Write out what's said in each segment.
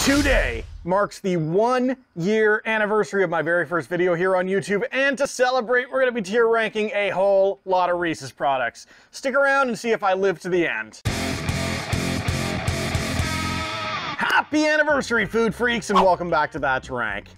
Today marks the 1-year anniversary of my very first video here on YouTube, and to celebrate, we're going to be tier ranking a whole lot of Reese's products. Stick around and see if I live to the end. Happy anniversary, food freaks, and welcome back to That's Rank.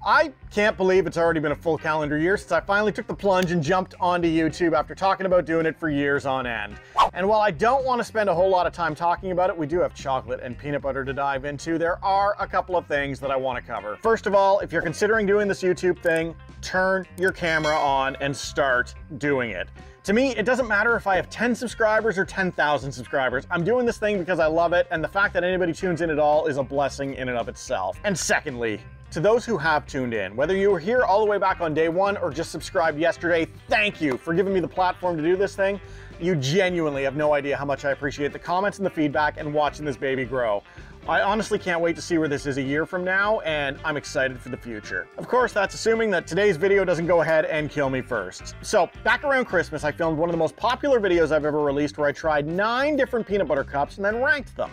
I can't believe it's already been a full calendar year since I finally took the plunge and jumped onto YouTube after talking about doing it for years on end. And while I don't want to spend a whole lot of time talking about it, we do have chocolate and peanut butter to dive into. There are a couple of things that I want to cover. First of all, if you're considering doing this YouTube thing, turn your camera on and start doing it. To me, it doesn't matter if I have 10 subscribers or 10,000 subscribers. I'm doing this thing because I love it, and the fact that anybody tunes in at all is a blessing in and of itself. And secondly, to those who have tuned in, whether you were here all the way back on day one or just subscribed yesterday, thank you for giving me the platform to do this thing. You genuinely have no idea how much I appreciate the comments and the feedback and watching this baby grow. I honestly can't wait to see where this is a year from now, and I'm excited for the future. Of course, that's assuming that today's video doesn't go ahead and kill me first. So, back around Christmas, I filmed one of the most popular videos I've ever released where I tried 9 different peanut butter cups and then ranked them.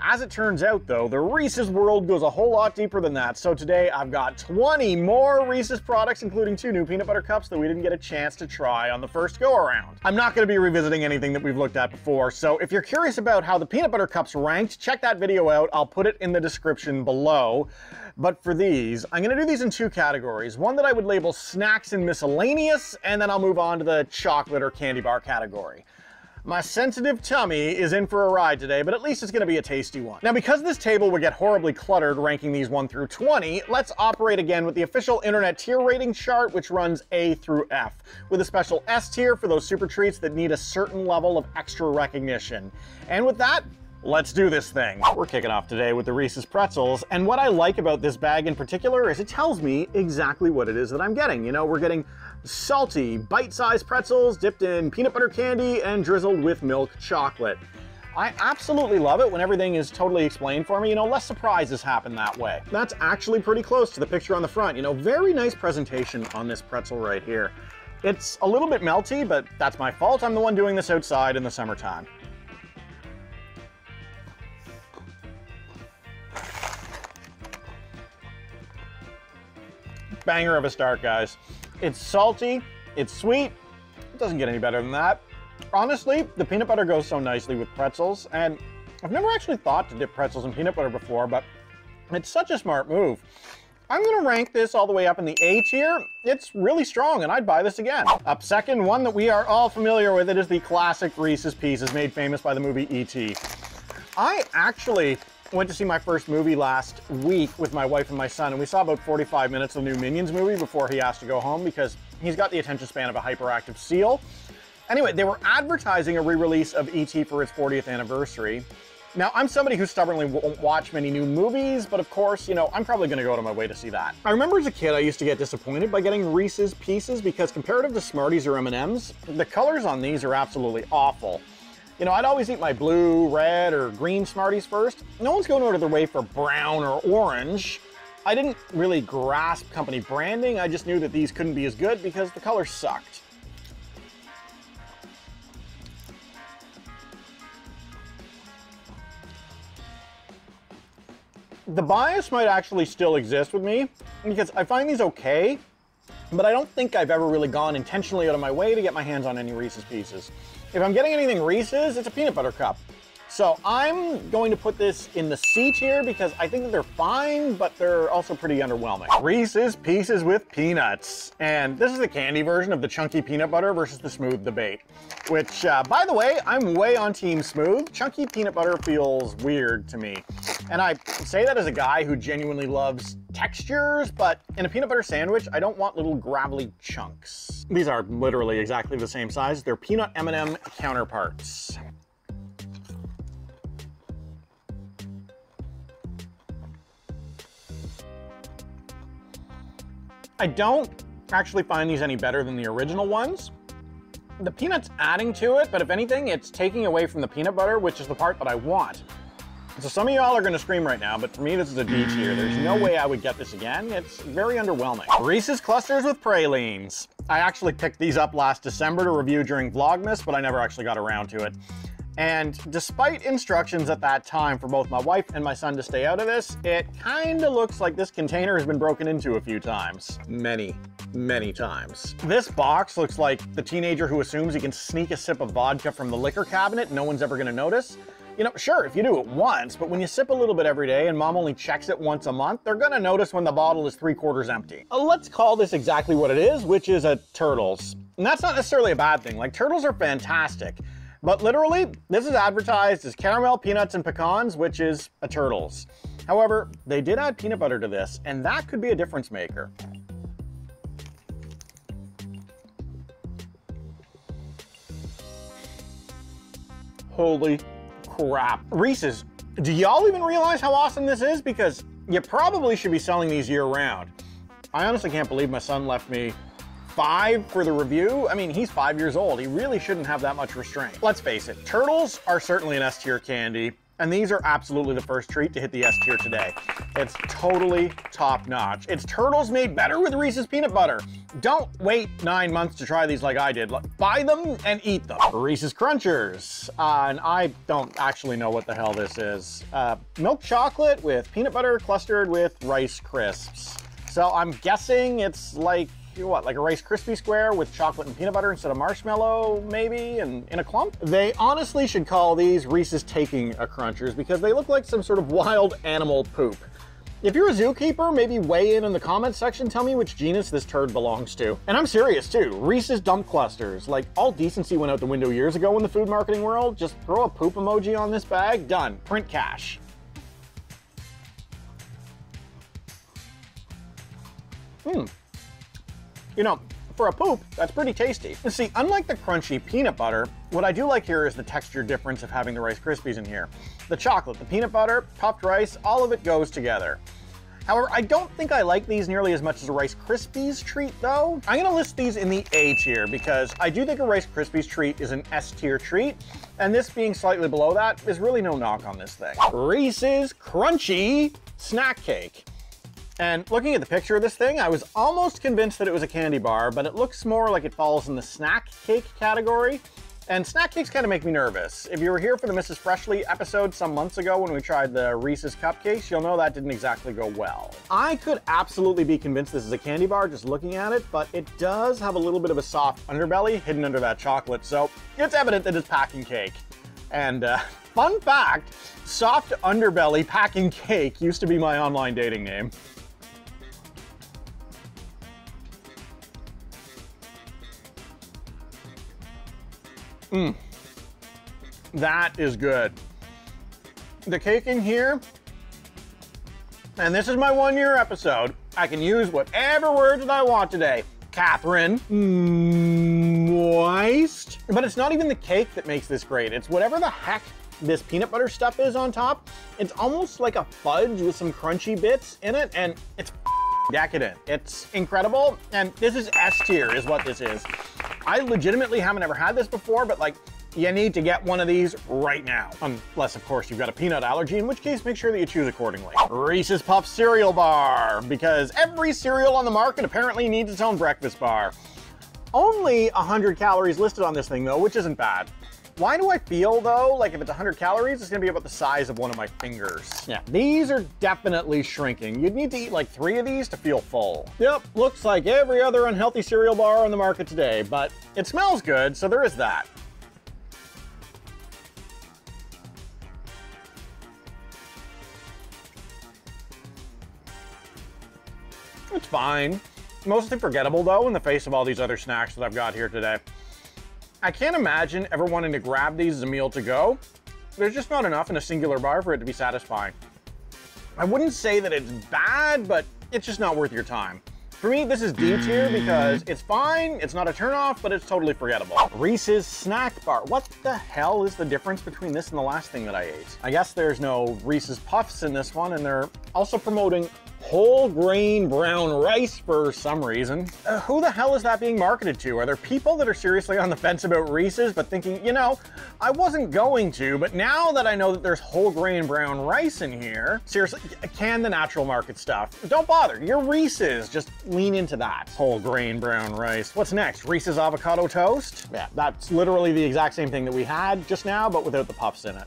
As it turns out though, the Reese's world goes a whole lot deeper than that, so today I've got 20 more Reese's products, including 2 new peanut butter cups that we didn't get a chance to try on the first go-around. I'm not going to be revisiting anything that we've looked at before, so if you're curious about how the peanut butter cups ranked, check that video out. I'll put it in the description below. But for these, I'm going to do these in 2 categories. One that I would label snacks and miscellaneous, and then I'll move on to the chocolate or candy bar category. My sensitive tummy is in for a ride today, but at least it's going to be a tasty one. Now, because this table would get horribly cluttered ranking these 1 through 20, let's operate again with the official internet tier rating chart, which runs A through F, with a special S tier for those super treats that need a certain level of extra recognition. And with that, let's do this thing. We're kicking off today with the Reese's Pretzels, and what I like about this bag in particular is it tells me exactly what it is that I'm getting. You know, we're getting salty, bite-sized pretzels dipped in peanut butter candy and drizzled with milk chocolate. I absolutely love it when everything is totally explained for me. You know, less surprises happen that way. That's actually pretty close to the picture on the front. You know, very nice presentation on this pretzel right here. It's a little bit melty, but that's my fault. I'm the one doing this outside in the summertime. Banger of a start, guys. It's salty, it's sweet, it doesn't get any better than that. Honestly, the peanut butter goes so nicely with pretzels, and I've never actually thought to dip pretzels in peanut butter before, but it's such a smart move. I'm gonna rank this all the way up in the A tier. It's really strong, and I'd buy this again. Up second, one that we are all familiar with, it is the classic Reese's Pieces, made famous by the movie E.T. I actually went to see my first movie last week with my wife and my son, and we saw about 45 minutes of the new Minions movie before he asked to go home because he's got the attention span of a hyperactive seal. Anyway, they were advertising a re-release of E.T. for its 40th anniversary. Now, I'm somebody who stubbornly won't watch many new movies, but of course, you know, I'm probably gonna go out of my way to see that. I remember as a kid, I used to get disappointed by getting Reese's Pieces because comparative to Smarties or M&Ms, the colors on these are absolutely awful. You know, I'd always eat my blue, red, or green Smarties first. No one's going out of their way for brown or orange. I didn't really grasp company branding. I just knew that these couldn't be as good because the colors sucked. The bias might actually still exist with me because I find these okay, but I don't think I've ever really gone intentionally out of my way to get my hands on any Reese's Pieces. If I'm getting anything Reese's, it's a peanut butter cup. So I'm going to put this in the C tier because I think that they're fine, but they're also pretty underwhelming. Reese's Pieces with Peanuts. And this is the candy version of the chunky peanut butter versus the smooth debate. Which, by the way, I'm way on team smooth. Chunky peanut butter feels weird to me. And I say that as a guy who genuinely loves textures, but in a peanut butter sandwich, I don't want little gravelly chunks. These are literally exactly the same size. They're peanut M&M counterparts. I don't actually find these any better than the original ones. The peanut's adding to it, but if anything, it's taking away from the peanut butter, which is the part that I want. So some of y'all are gonna scream right now, but for me, this is a D tier. There's no way I would get this again. It's very underwhelming. Reeses Clusters with Pralines. I actually picked these up last December to review during Vlogmas, but I never actually got around to it. And despite instructions at that time for both my wife and my son to stay out of this, it kind of looks like this container has been broken into a few times. Many times. This box looks like the teenager who assumes he can sneak a sip of vodka from the liquor cabinet, no one's ever gonna notice. You know, sure, if you do it once, but when you sip a little bit every day and mom only checks it once a month, they're gonna notice when the bottle is 3/4 empty. Let's call this exactly what it is, which is a Turtles. And that's not necessarily a bad thing. Like, Turtles are fantastic. But literally, this is advertised as caramel, peanuts, and pecans, which is a Turtles. However, they did add peanut butter to this, and that could be a difference maker. Holy crap. Reese's, do y'all even realize how awesome this is? Because you probably should be selling these year round. I honestly can't believe my son left me 5 for the review. I mean, he's 5 years old. He really shouldn't have that much restraint. Let's face it, Turtles are certainly an S-tier candy, and these are absolutely the first treat to hit the S-tier today. It's totally top-notch. It's Turtles made better with Reese's peanut butter. Don't wait 9 months to try these like I did. Buy them and eat them. Reese's Crunchers, and I don't actually know what the hell this is. Milk chocolate with peanut butter clustered with Rice Crisps. So I'm guessing it's like, what, like a Rice Krispie square with chocolate and peanut butter instead of marshmallow, maybe, and in a clump? They honestly should call these Reese's Taking a Crunchers because they look like some sort of wild animal poop. If you're a zookeeper, maybe weigh in the comments section, tell me which genus this turd belongs to. And I'm serious too, Reese's Dump Clusters. Like, all decency went out the window years ago in the food marketing world. Just throw a poop emoji on this bag, done, print cash. You know, for a poop, that's pretty tasty. And see, unlike the crunchy peanut butter, what I do like here is the texture difference of having the Rice Krispies in here. The chocolate, the peanut butter, puffed rice, all of it goes together. However, I don't think I like these nearly as much as a Rice Krispies treat though. I'm gonna list these in the A tier because I do think a Rice Krispies treat is an S tier treat, and this being slightly below that is really no knock on this thing. Reese's Crunchy Snack Cake. And looking at the picture of this thing, I was almost convinced that it was a candy bar, but it looks more like it falls in the snack cake category. And snack cakes kind of make me nervous. If you were here for the Mrs. Freshly episode some months ago when we tried the Reese's cupcakes, you'll know that didn't exactly go well. I could absolutely be convinced this is a candy bar just looking at it, but it does have a little bit of a soft underbelly hidden under that chocolate, so it's evident that it's packing cake. And fun fact, soft underbelly packing cake used to be my online dating name. That is good. The cake in here, and this is my 1-year episode. I can use whatever words that I want today. Catherine, moist. But it's not even the cake that makes this great. It's whatever the heck this peanut butter stuff is on top. It's almost like a fudge with some crunchy bits in it, and it's decadent. It's incredible, and this is S tier is what this is. I legitimately haven't ever had this before, but like, you need to get one of these right now. Unless, of course, you've got a peanut allergy, in which case, make sure that you choose accordingly. Reese's Puffs cereal bar, because every cereal on the market apparently needs its own breakfast bar. Only 100 calories listed on this thing, though, which isn't bad. Why do I feel, though, like if it's 100 calories, it's gonna be about the size of one of my fingers? Yeah, these are definitely shrinking. You'd need to eat like 3 of these to feel full. Yep, looks like every other unhealthy cereal bar on the market today, but it smells good, so there is that. It's fine. Mostly forgettable, though, in the face of all these other snacks that I've got here today. I can't imagine ever wanting to grab these as a meal to go. There's just not enough in a singular bar for it to be satisfying. I wouldn't say that it's bad, but it's just not worth your time. For me, this is D tier because it's fine, it's not a turnoff, but it's totally forgettable. Reese's Snack Bar. What the hell is the difference between this and the last thing that I ate? I guess there's no Reese's Puffs in this one, and they're also promoting whole grain brown rice for some reason. Who the hell is that being marketed to? Are there people that are seriously on the fence about Reese's but thinking, you know, I wasn't going to, but now that I know that there's whole grain brown rice in here, seriously, can the natural market stuff. Don't bother, you're Reese's, just lean into that. Whole grain brown rice. What's next? Reese's avocado toast? Yeah, that's literally the exact same thing that we had just now, but without the puffs in it.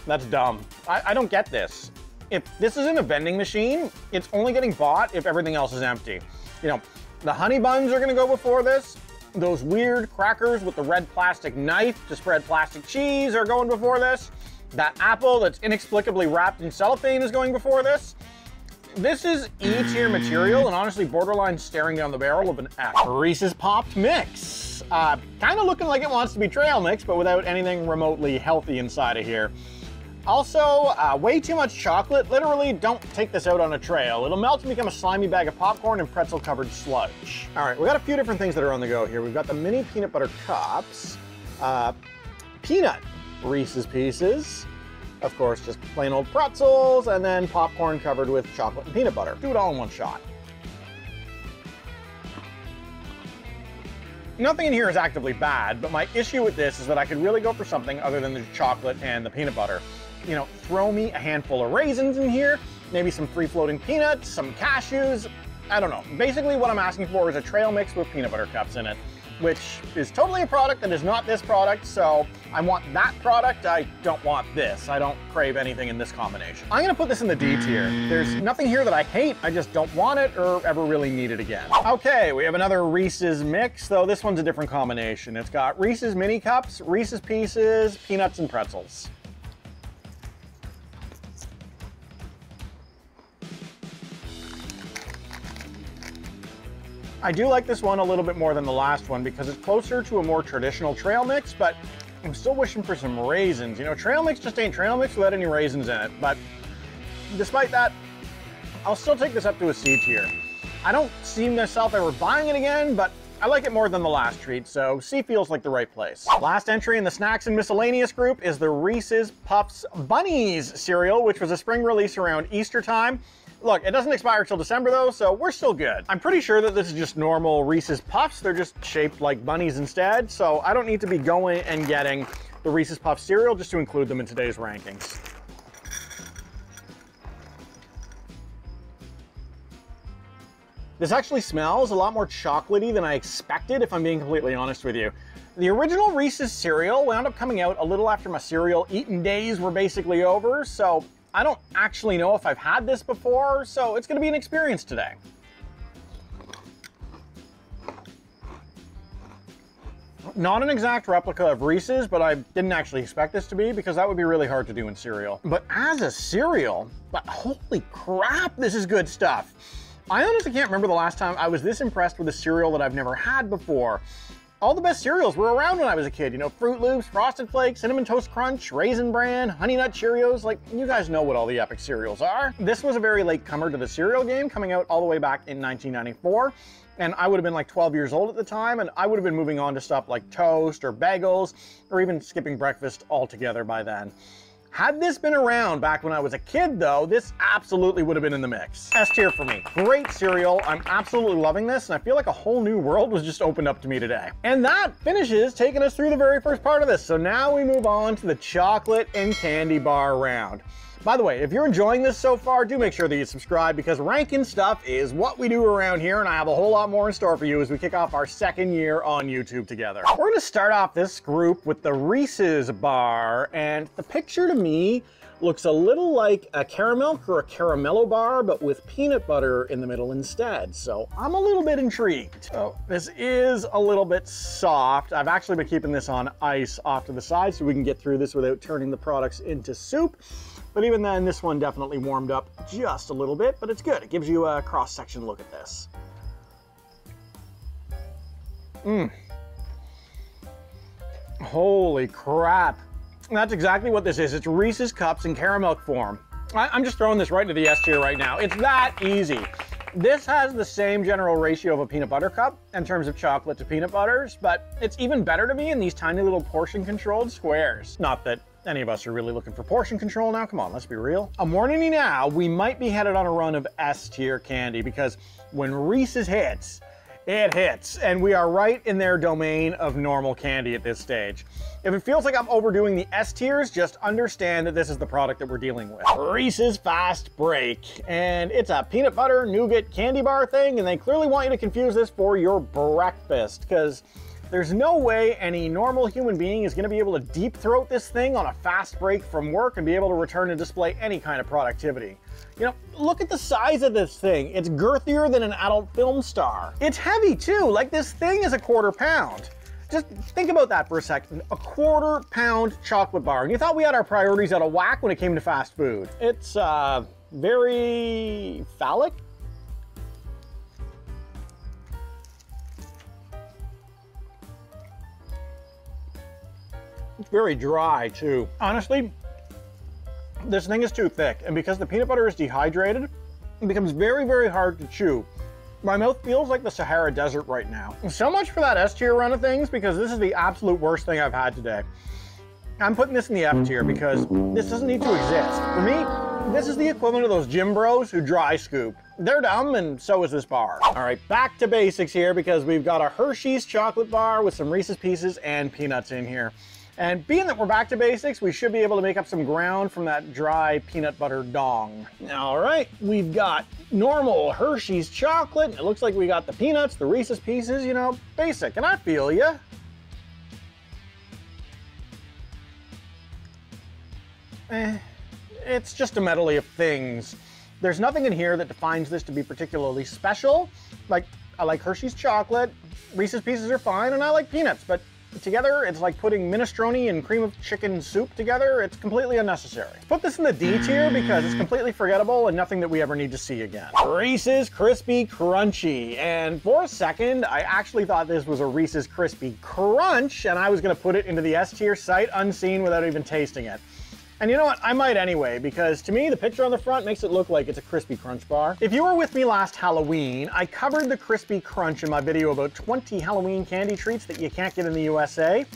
That's dumb. I don't get this. If this isn't a vending machine, it's only getting bought if everything else is empty. You know, the honey buns are gonna go before this. Those weird crackers with the red plastic knife to spread plastic cheese are going before this. That apple that's inexplicably wrapped in cellophane is going before this. This is E-tier material and honestly borderline staring down the barrel of an F. Reese's Popped Mix. Kind of looking like it wants to be trail mix, but without anything remotely healthy inside of here. Also, way too much chocolate. Literally, don't take this out on a trail. It'll melt and become a slimy bag of popcorn and pretzel-covered sludge. All right, we got a few different things that are on the go here. We've got the mini peanut butter cups, peanut Reese's Pieces, of course, just plain old pretzels, and then popcorn covered with chocolate and peanut butter. Do it all in one shot. Nothing in here is actively bad, but my issue with this is that I could really go for something other than the chocolate and the peanut butter. You know, throw me a handful of raisins in here, maybe some free-floating peanuts, some cashews, I don't know. Basically what I'm asking for is a trail mix with peanut butter cups in it, which is totally a product that is not this product, so I want that product, I don't want this. I don't crave anything in this combination. I'm gonna put this in the D tier. There's nothing here that I hate, I just don't want it or ever really need it again. Okay, we have another Reese's mix, though this one's a different combination. It's got Reese's mini cups, Reese's Pieces, peanuts, and pretzels. I do like this one a little bit more than the last one because it's closer to a more traditional trail mix, but I'm still wishing for some raisins. You know, trail mix just ain't trail mix without any raisins in it, but despite that, I'll still take this up to a C tier. I don't see myself ever buying it again, but I like it more than the last treat, so C feels like the right place. Last entry in the snacks and miscellaneous group is the Reeses Puffs Bunnies cereal, which was a spring release around Easter time. Look, it doesn't expire till December though, so we're still good. I'm pretty sure that this is just normal Reese's Puffs. They're just shaped like bunnies instead, so I don't need to be going and getting the Reese's Puffs cereal just to include them in today's rankings. This actually smells a lot more chocolatey than I expected, if I'm being completely honest with you. The original Reese's cereal wound up coming out a little after my cereal eating days were basically over, so I don't actually know if I've had this before, so it's gonna be an experience today. Not an exact replica of Reese's, but I didn't actually expect this to be because that would be really hard to do in cereal. But as a cereal, but holy crap, this is good stuff. I honestly can't remember the last time I was this impressed with a cereal that I've never had before. All the best cereals were around when I was a kid. You know, Fruit Loops, Frosted Flakes, Cinnamon Toast Crunch, Raisin Bran, Honey Nut Cheerios. Like, you guys know what all the epic cereals are. This was a very late comer to the cereal game, coming out all the way back in 1994. And I would have been like 12 years old at the time, and I would have been moving on to stuff like toast or bagels, or even skipping breakfast altogether by then. Had this been around back when I was a kid though, this absolutely would have been in the mix. S tier for me. Great cereal. I'm absolutely loving this, and I feel like a whole new world was just opened up to me today. And that finishes taking us through the very first part of this. So now we move on to the chocolate and candy bar round. By the way, if you're enjoying this so far, do make sure that you subscribe because ranking stuff is what we do around here, and I have a whole lot more in store for you as we kick off our second year on YouTube together. We're gonna start off this group with the Reese's Bar, and the picture to me looks a little like a caramel or a caramello bar, but with peanut butter in the middle instead. So I'm a little bit intrigued. Oh, this is a little bit soft. I've actually been keeping this on ice off to the side so we can get through this without turning the products into soup. But even then, this one definitely warmed up just a little bit, but it's good. It gives you a cross-section look at this. Holy crap. That's exactly what this is. It's Reese's Cups in caramel form. I'm just throwing this right into the S tier right now. It's that easy. This has the same general ratio of a peanut butter cup in terms of chocolate to peanut butters, but it's even better to me in these tiny little portion controlled squares. Not that any of us are really looking for portion control now. Come on, let's be real. I'm warning you now, we might be headed on a run of S-tier candy because when Reese's hits, it hits, and we are right in their domain of normal candy at this stage. If it feels like I'm overdoing the S tiers, just understand that this is the product that we're dealing with. Reese's Fast Break, and it's a peanut butter nougat candy bar thing, and they clearly want you to confuse this for your breakfast, because there's no way any normal human being is gonna be able to deep throat this thing on a fast break from work and be able to return and display any kind of productivity. You know, look at the size of this thing. It's girthier than an adult film star. It's heavy too, like this thing is a quarter pound. Just think about that for a second. A quarter pound chocolate bar. And you thought we had our priorities out of whack when it came to fast food. It's very phallic. It's very dry too. Honestly, this thing is too thick, and because the peanut butter is dehydrated, it becomes very, very hard to chew. My mouth feels like the Sahara Desert right now. So much for that S tier run of things, because this is the absolute worst thing I've had today. I'm putting this in the F tier because this doesn't need to exist. For me, this is the equivalent of those gym bros who dry scoop. They're dumb, and so is this bar. All right, back to basics here, because we've got a Hershey's chocolate bar with some Reese's Pieces and peanuts in here. And being that we're back to basics, we should be able to make up some ground from that dry peanut butter dong. All right, we've got normal Hershey's chocolate. It looks like we got the peanuts, the Reese's Pieces, you know, basic, and I feel ya. It's just a medley of things. There's nothing in here that defines this to be particularly special. Like, I like Hershey's chocolate, Reese's Pieces are fine, and I like peanuts, but together, it's like putting minestrone and cream of chicken soup together. It's completely unnecessary. Put this in the D tier because it's completely forgettable and nothing that we ever need to see again. Reese's Crispy Crunchy. And for a second, I actually thought this was a Reese's Crispy Crunch, and I was gonna put it into the S tier sight unseen without even tasting it. And you know what, I might anyway, because to me, the picture on the front makes it look like it's a Crispy Crunch bar. If you were with me last Halloween, I covered the Crispy Crunch in my video about 20 Halloween candy treats that you can't get in the USA.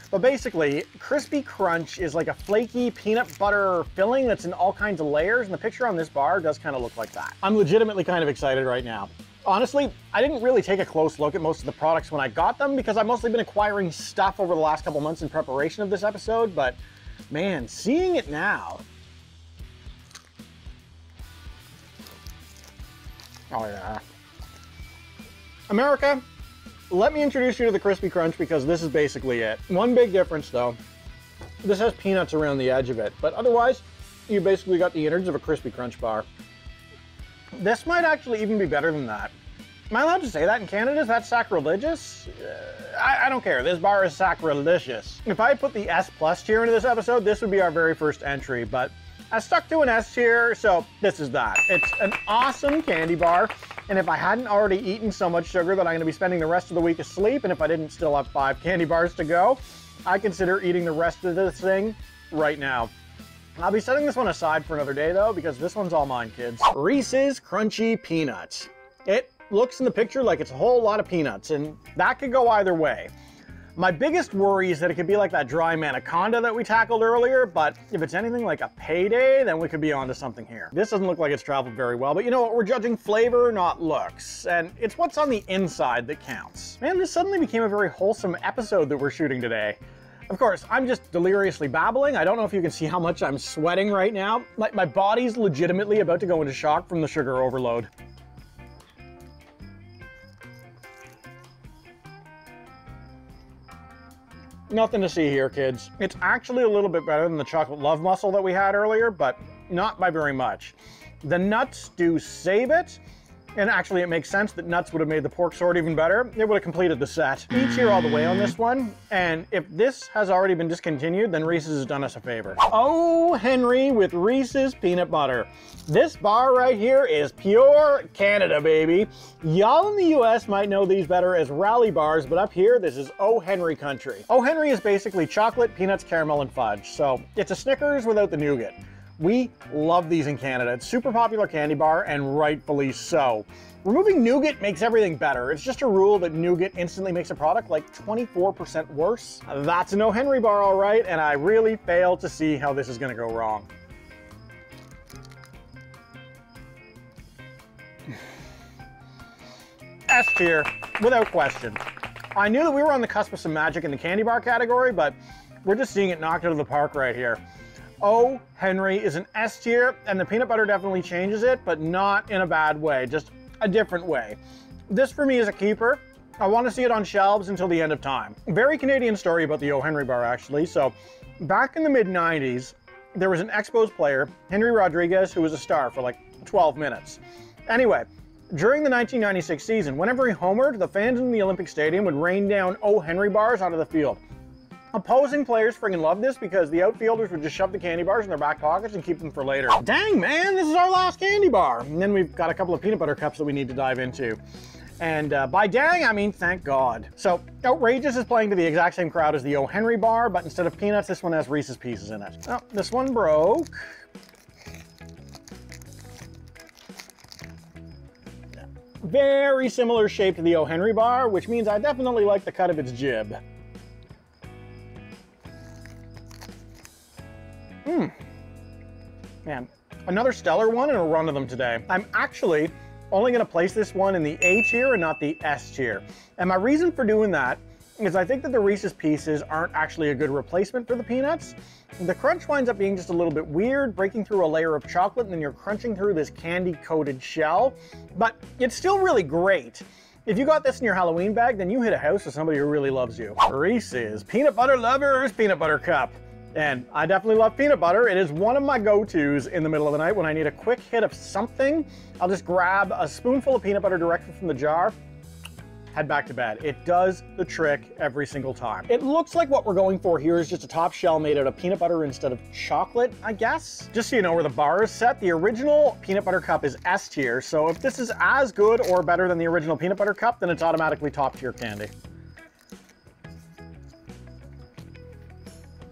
But basically, Crispy Crunch is like a flaky peanut butter filling that's in all kinds of layers, and the picture on this bar does kind of look like that. I'm legitimately kind of excited right now. Honestly, I didn't really take a close look at most of the products when I got them, because I've mostly been acquiring stuff over the last couple months in preparation of this episode, but man, seeing it now. Oh yeah. America, let me introduce you to the Crispy Crunch, because this is basically it. One big difference though, this has peanuts around the edge of it, but otherwise, you basically got the innards of a Crispy Crunch bar. This might actually even be better than that. Am I allowed to say that in Canada? Is that sacrilegious? I don't care. This bar is sacrilegious. If I put the S+ tier into this episode, this would be our very first entry, but I stuck to an S tier, so this is that. It's an awesome candy bar, and if I hadn't already eaten so much sugar that I'm gonna be spending the rest of the week asleep, and if I didn't still have 5 candy bars to go, I consider eating the rest of this thing right now. I'll be setting this one aside for another day though, because this one's all mine, kids. Reese's Crunchy Peanuts. It looks in the picture like it's a whole lot of peanuts, and that could go either way. My biggest worry is that it could be like that dry Manaconda that we tackled earlier, but if it's anything like a Payday, then we could be onto something here. This doesn't look like it's traveled very well, but you know what? We're judging flavor, not looks, and it's what's on the inside that counts. Man, this suddenly became a very wholesome episode that we're shooting today. Of course, I'm just deliriously babbling. I don't know if you can see how much I'm sweating right now. My body's legitimately about to go into shock from the sugar overload. Nothing to see here, kids. It's actually a little bit better than the chocolate love mussel that we had earlier, but not by very much. The nuts do save it, and actually it makes sense that nuts would have made the pork sword even better. It would have completed the set. Each here all the way on this one, and if this has already been discontinued, then Reese's has done us a favor. Oh, Henry with Reese's peanut butter. This bar right here is pure Canada, baby. Y'all in the US might know these better as rally bars, but up here, this is Oh Henry country. Oh Henry is basically chocolate, peanuts, caramel, and fudge, so it's a Snickers without the nougat. We love these in Canada. It's super popular candy bar, and rightfully so. Removing nougat makes everything better. It's just a rule that nougat instantly makes a product like 24% worse. That's an O. Henry bar, all right, and I really fail to see how this is gonna go wrong. S tier, without question. I knew that we were on the cusp of some magic in the candy bar category, but we're just seeing it knocked out of the park right here. O. Henry is an S tier, and the peanut butter definitely changes it, but not in a bad way, just a different way. This for me is a keeper. I want to see it on shelves until the end of time. Very Canadian story about the O. Henry bar, actually. So back in the mid-90s, there was an Expos player, Henry Rodriguez, who was a star for like 12 minutes. Anyway, during the 1996 season, whenever he homered, the fans in the Olympic Stadium would rain down O. Henry bars onto the field. Opposing players friggin' loved this because the outfielders would just shove the candy bars in their back pockets and keep them for later. Dang, man, this is our last candy bar. And then we've got a couple of peanut butter cups that we need to dive into. And by dang, I mean thank God. So Outrageous is playing to the exact same crowd as the O. Henry bar, but instead of peanuts, this one has Reese's Pieces in it. Oh, this one broke. Very similar shape to the O. Henry bar, which means I definitely like the cut of its jib. Man, another stellar one and a run of them today. I'm actually only gonna place this one in the A tier and not the S tier. And my reason for doing that is I think that the Reese's Pieces aren't actually a good replacement for the peanuts. The crunch winds up being just a little bit weird, breaking through a layer of chocolate, and then you're crunching through this candy-coated shell. But it's still really great. If you got this in your Halloween bag, then you hit a house with somebody who really loves you. Reese's Peanut Butter Lovers Peanut Butter Cup. And I definitely love peanut butter. It is one of my go-tos in the middle of the night when I need a quick hit of something. I'll just grab a spoonful of peanut butter directly from the jar, head back to bed. It does the trick every single time. It looks like what we're going for here is just a top shell made out of peanut butter instead of chocolate, I guess. Just so you know where the bar is set, the original peanut butter cup is S tier. So if this is as good or better than the original peanut butter cup, then it's automatically top tier candy.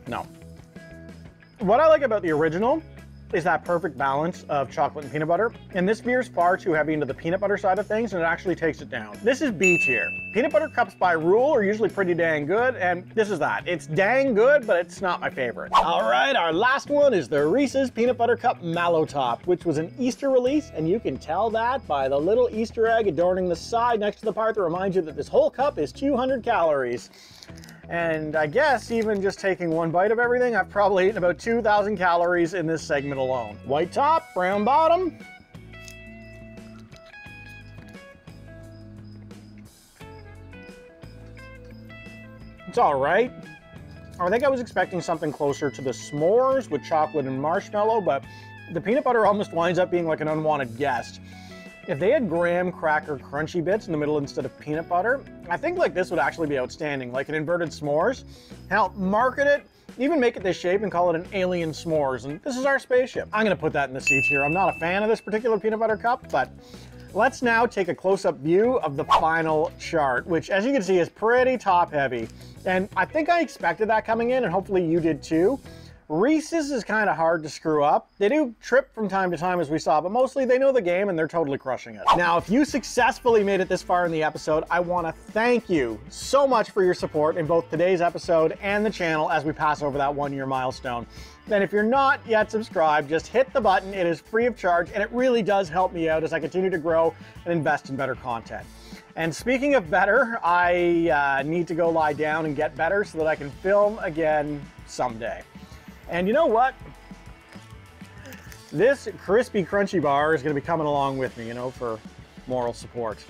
No. What I like about the original is that perfect balance of chocolate and peanut butter, and this veers far too heavy into the peanut butter side of things, and it actually takes it down. This is B tier. Peanut butter cups by rule are usually pretty dang good, and this is that. It's dang good, but it's not my favorite. All right, our last one is the Reese's Peanut Butter Cup Mallow Top, which was an Easter release, and you can tell that by the little Easter egg adorning the side next to the part that reminds you that this whole cup is 200 calories. And I guess even just taking one bite of everything, I've probably eaten about 2,000 calories in this segment alone. White top, brown bottom. It's all right. I think I was expecting something closer to the s'mores with chocolate and marshmallow, but the peanut butter almost winds up being like an unwanted guest. If they had graham cracker crunchy bits in the middle instead of peanut butter, I think like this would actually be outstanding, like an inverted s'mores. Hell, market it, even make it this shape and call it an alien s'mores, and this is our spaceship. I'm gonna put that in the C tier. I'm not a fan of this particular peanut butter cup, but let's now take a close-up view of the final chart, which as you can see is pretty top heavy. And I think I expected that coming in, and hopefully you did too. Reese's is kind of hard to screw up. They do trip from time to time as we saw, but mostly they know the game and they're totally crushing it. Now, if you successfully made it this far in the episode, I want to thank you so much for your support in both today's episode and the channel as we pass over that 1-year milestone. And if you're not yet subscribed, just hit the button. It is free of charge and it really does help me out as I continue to grow and invest in better content. And speaking of better, I need to go lie down and get better so that I can film again someday. And you know what? This crispy, crunchy bar is going to be coming along with me, you know, for moral support.